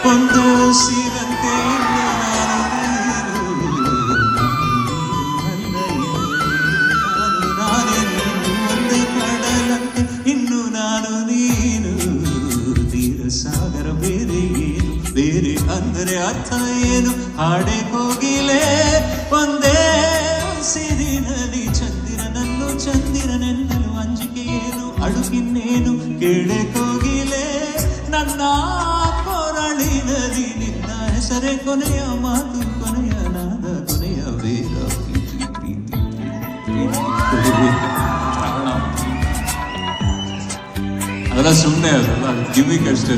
ಒಂದು ಉಸಿರಂತೆ ಇನ್ನು ನಾನೇ ನೀನು ಒಂದೇ ಕಡಲಂತೆ ಇನ್ನು ನಾನು ನೀನು ತೀರ ಸಾಗರ ಬೇರೆ ಏನು ಬೇರೆ ಅಂದರೆ ಅರ್ಥ ಏನು ಹಾಡೆ ಕೋಗಿಲೆ ಒಂದೇ ಸಿರಿನಲ್ಲಿ ಚಂದಿರನೆನ್ನಲು ಅಂಜಿಕೆ ಏನು ಅಡುಗಿನ್ನೇನು ಕೇಳೆ ಕೋಗಿಲೆ ನನ್ನ ಕೊರಳಿನಲ್ಲಿ ನಿನ್ನ ಹೆಸರೇ ಕೊನೆಯ ಮಾತು ಕೊನೆಯ ನಾದ ಕೊನೆಯ ವೇದ ಪ್ರೀತಿ ಅದೆಲ್ಲ ಸುಮ್ಮನೆ ಅದಲ್ಲ ಗಿಮಿಕ್ ಅಷ್ಟೇ.